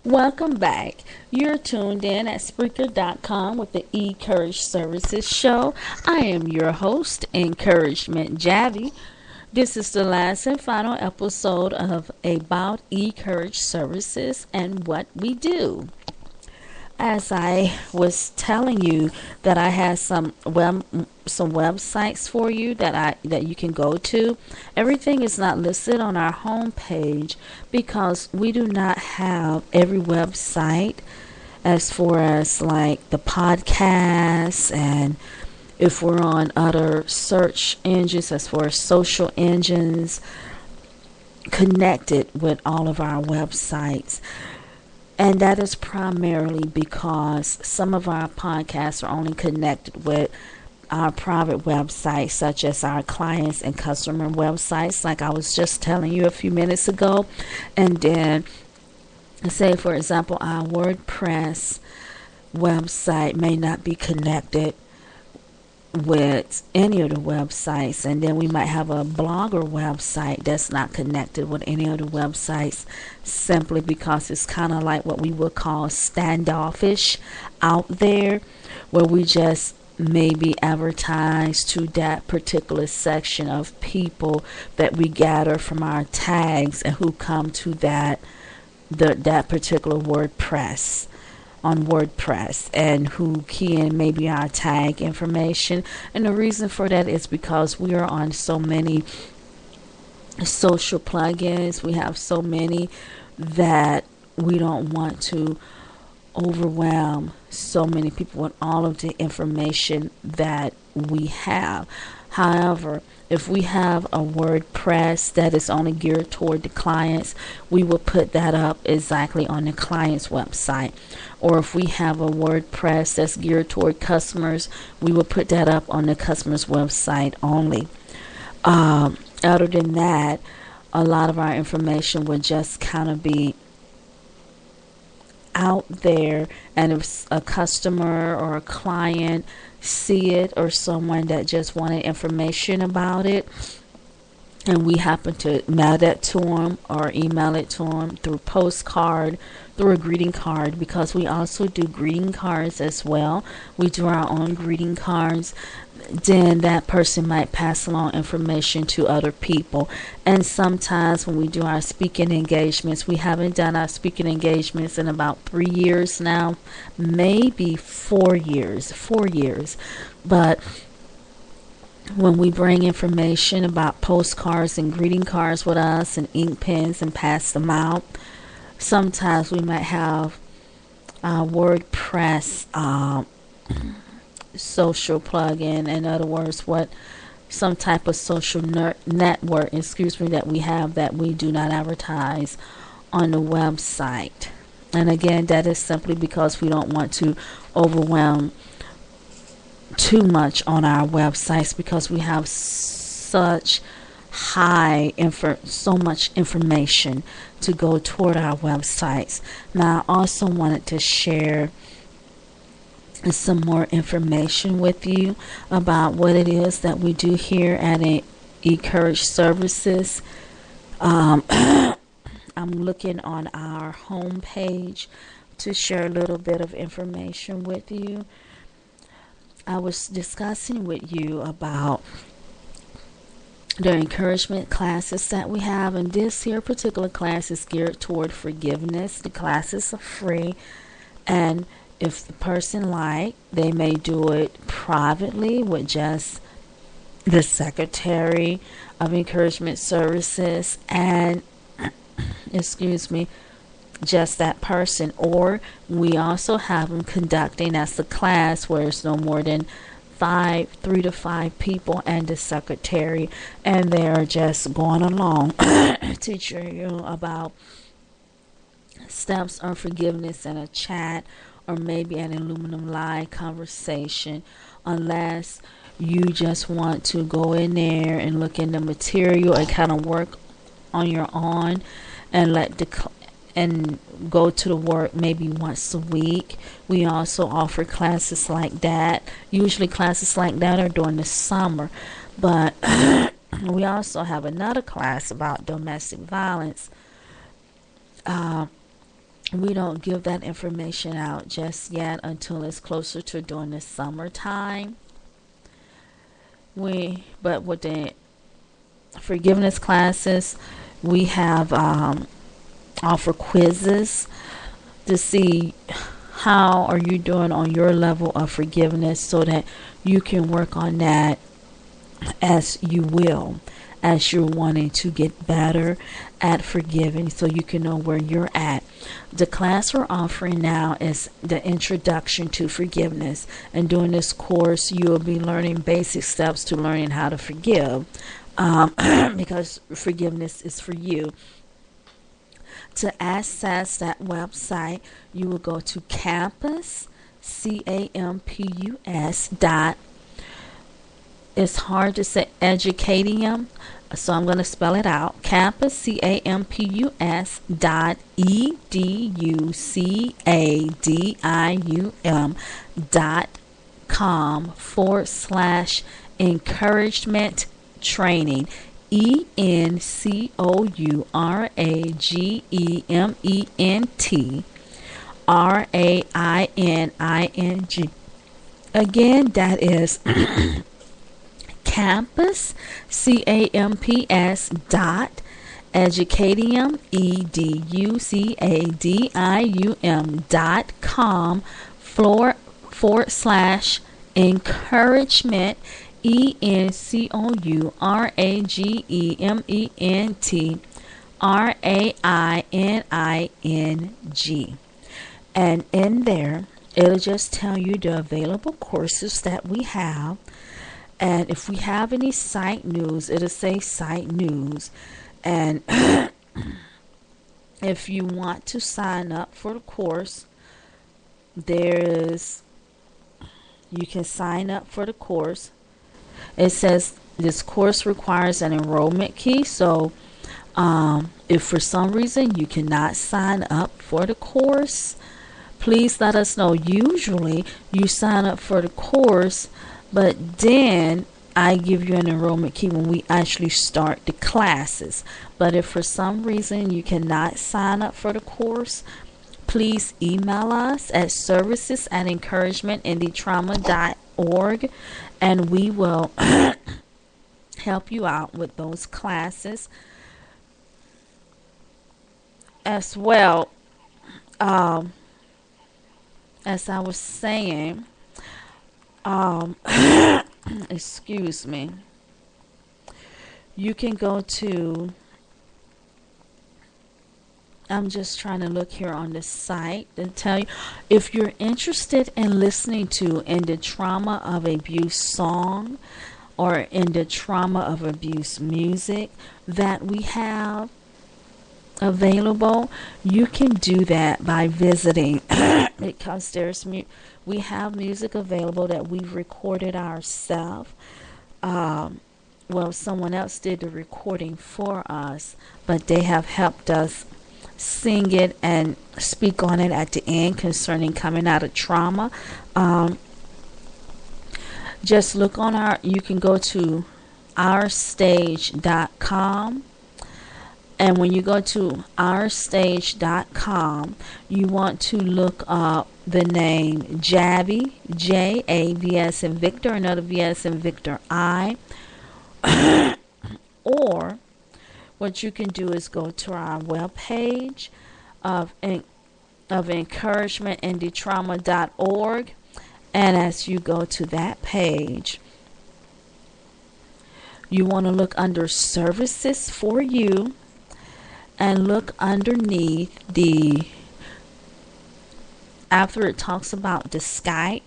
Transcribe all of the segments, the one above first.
Welcome back. You're tuned in at Spreaker.com with the Ecourage Services Show. I am your host, Encouragement Javi. This is the last and final episode of About Ecourage Services and what we do. As I was telling you that I had some websites for you that you can go to. Everything is not listed on our homepage because we do not have every website as far as like the podcasts, and if we're on other search engines as far as social engines connected with all of our websites. And that is primarily because some of our podcasts are only connected with our private websites, such as our clients and customer websites, like I was just telling you a few minutes ago. And then, say, for example, our WordPress website may not be connected with any of the websites, and then we might have a blogger website that's not connected with any of the websites, simply because it's kind of like what we would call standoffish out there, where we just maybe advertise to that particular section of people that we gather from our tags and who come to that particular WordPress on WordPress, and who key in maybe our tag information. And the reason for that is because we are on so many social plugins. We have so many that we don't want to overwhelm so many people with all of the information that we have. However, if we have a WordPress that is only geared toward the clients, we will put that up exactly on the client's website. Or if we have a WordPress that's geared toward customers, we will put that up on the customer's website only. Other than that, a lot of our information would just kind of be out there, and if a customer or a client see it, or someone that just wanted information about it, and we happen to mail that to them or email it to them through postcard, through a greeting card, because we also do greeting cards as well. We do our own greeting cards. Then that person might pass along information to other people. And sometimes when we do our speaking engagements, we haven't done our speaking engagements in about 3 years now, maybe 4 years, but when we bring information about postcards and greeting cards with us and ink pens and pass them out, sometimes we might have WordPress social plugin. In other words, some type of social network, that we have that we do not advertise on the website. And again, that is simply because we don't want to overwhelm too much on our websites, because we have so much information to go toward our websites. Now, I also wanted to share some more information with you about what it is that we do here at Ecourage Services. I'm looking on our home page to share a little bit of information with you. I was discussing with you about the encouragement classes that we have, and this here particular class is geared toward forgiveness. The classes are free, and if the person they may do it privately with just the secretary of encouragement services and just that person. Or we also have them conducting as a class where it's no more than 3 to 5 people and the secretary, and they're just going along teaching you about steps on forgiveness in a chat, or maybe an aluminum live conversation, unless you just want to go in there and look in the material and kind of work on your own, and go to the work maybe once a week. We also offer classes like that. Usually classes like that are during the summer, but we also have another class about domestic violence We don't give that information out just yet until it's closer to during the summertime. But with the forgiveness classes, we have offer quizzes to see how are you doing on your level of forgiveness, so that you can work on that as you will, as you're wanting to get better at forgiving, so you can know where you're at. The class we're offering now is the Introduction to Forgiveness, and during this course you will be learning basic steps to learning how to forgive, because forgiveness is for you. To access that website, you will go to campus, campus dot, it's hard to say, educatium, so I'm going to spell it out. Campus, campus dot educadium dot com/encouragement training. ENCOURAGEMENT training. Again, that is campus, CAMPS dot educadium, EDUCADIUM .com/encouragement, ENCOURAGEMENT training. And in there, it'll just tell you the available courses that we have. And if we have any site news, it'll say site news. And if you want to sign up for the course, you can sign up for the course. It says this course requires an enrollment key. So if for some reason you cannot sign up for the course, please let us know. Usually you sign up for the course, but then I give you an enrollment key when we actually start the classes. But if for some reason you cannot sign up for the course, please email us at services@encouragementinthetrauma.org, and we will help you out with those classes as well. As I was saying, excuse me, you can go to, I'm just trying to look here on the site and tell you, if you're interested in listening to In the Trauma of Abuse song, or in the Trauma of Abuse music that we have available, you can do that by visiting because we have music available that we've recorded ourselves. Well, someone else did the recording for us, but they have helped us sing it and speak on it at the end concerning coming out of trauma. Just look on you can go to ourstage.com. And when you go to ourstage.com, you want to look up the name Javi, J-A-V as in Victor, another V as in Victor, I. Or what you can do is go to our webpage of encouragementinthetrauma.org. And as you go to that page, you want to look under Services for You, and look underneath after it talks about the Skype,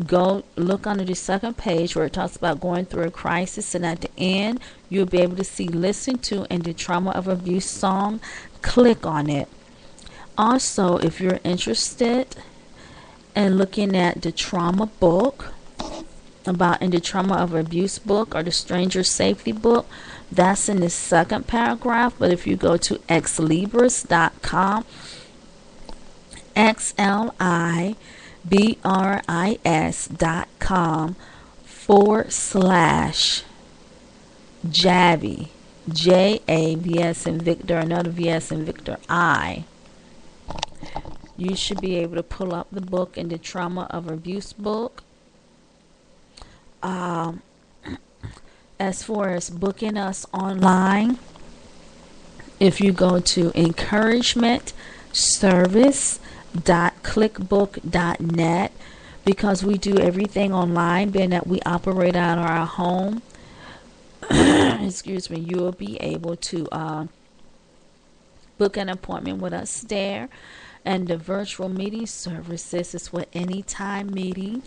go look under the second page where it talks about going through a crisis, and at the end you'll be able to see Listen to In the Trauma of Abuse song. Click on it. Also, if you're interested in looking at the trauma book, about In the Trauma of Abuse book, or the Stranger Safety book, that's in the second paragraph. But if you go to xlibris.com, xlibris.com/Javi, J-A-V as in Victor, another V as in Victor, I. you should be able to pull up the book in the Trauma of Abuse book. As far as booking us online, if you go to encouragementservice.clickbook.net, because we do everything online, being that we operate out of our home, excuse me, you will be able to book an appointment with us there. And the virtual meeting services is for anytime meeting,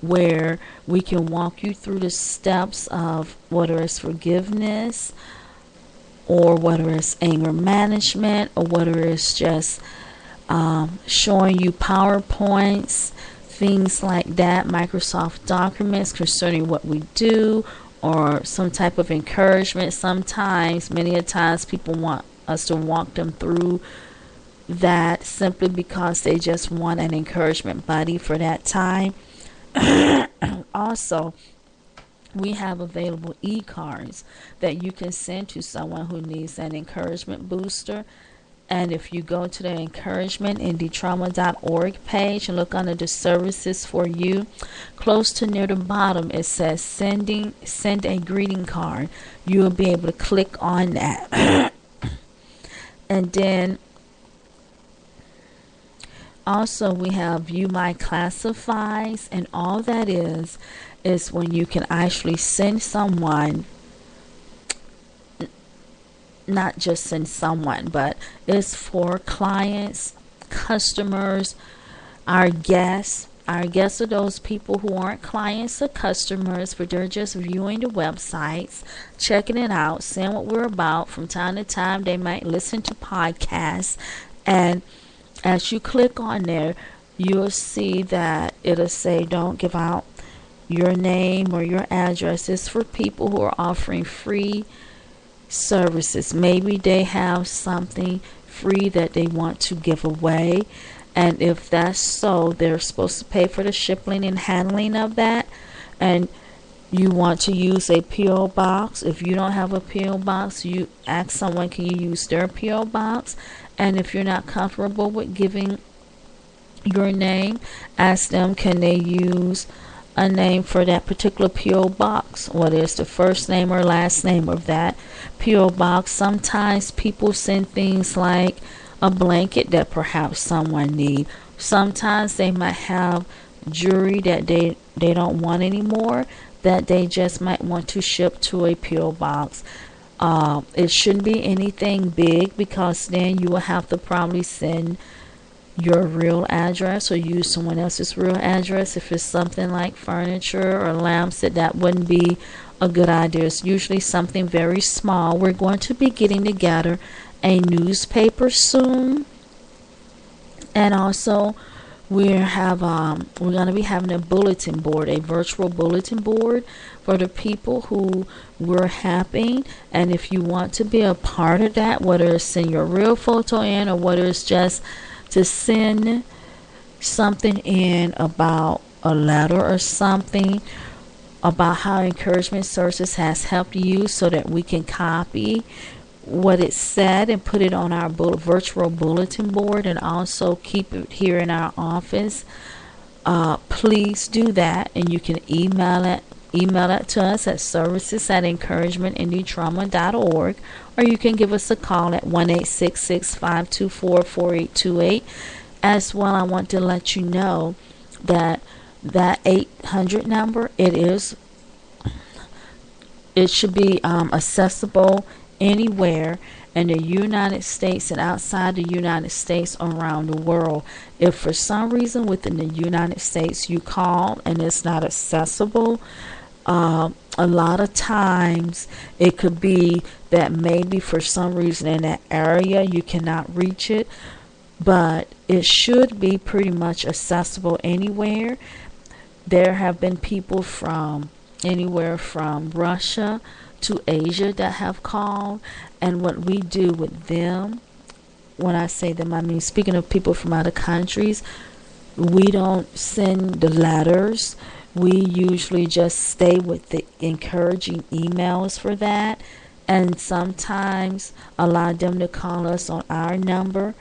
where we can walk you through the steps of whether it's forgiveness, or whether it's anger management, or whether it's just showing you PowerPoints, things like that, Microsoft documents concerning what we do, or some type of encouragement. Sometimes, many a times, people want us to walk them through that simply because they just want an encouragement buddy for that time. Also, we have available e-cards that you can send to someone who needs an encouragement booster. And if you go to the encouragementindtrauma.org page and look under the services for you, close to near the bottom it says send a greeting card. You will be able to click on that. And then also we have View My Classifies, and all that is when you can actually send someone, not just send someone, but it's for clients, customers, our guests. Our guests are those people who aren't clients or customers, but they're just viewing the websites, checking it out, seeing what we're about. From time to time, they might listen to podcasts, and as you click on there, you'll see that it'll say don't give out your name or your address. It's for people who are offering free services. Maybe they have something free that they want to give away, and if that's so, they're supposed to pay for the shipping and handling of that. And you want to use a P.O. box. If you don't have a P.O. box, you ask someone, can you use their P.O. box? And if you're not comfortable with giving your name, ask them, can they use a name for that particular P.O. box, whether it's the first name or last name of that P.O. box. Sometimes people send things like a blanket that perhaps someone needs. Sometimes they might have jewelry that they don't want anymore, that they just might want to ship to a P.O. box. It shouldn't be anything big, because then you will have to probably send your real address or use someone else's real address. If it's something like furniture or lamps, that wouldn't be a good idea. It's usually something very small. We're going to be getting together a newspaper soon, and also we're going to be having a bulletin board, a virtual bulletin board for the people who we're helping. And if you want to be a part of that, whether it's send your real photo in, or whether it's just to send something in about a letter or something about how encouragement services has helped you, so that we can copy what it said and put it on our virtual bulletin board, and also keep it here in our office, please do that. And you can email it to us at services@encouragementindtrauma.org, or you can give us a call at 1-866-524-4828. As well, I want to let you know that 800 number, it should be accessible anywhere in the United States and outside the United States, around the world. If for some reason within the United States you call and it's not accessible, a lot of times it could be that maybe for some reason in that area you cannot reach it, but it should be pretty much accessible anywhere. There have been people from anywhere from Russia to Asia that have called, and what we do with them, when I say them, I mean speaking of people from other countries, we don't send the letters. We usually just stay with the encouraging emails for that, and sometimes allow them to call us on our number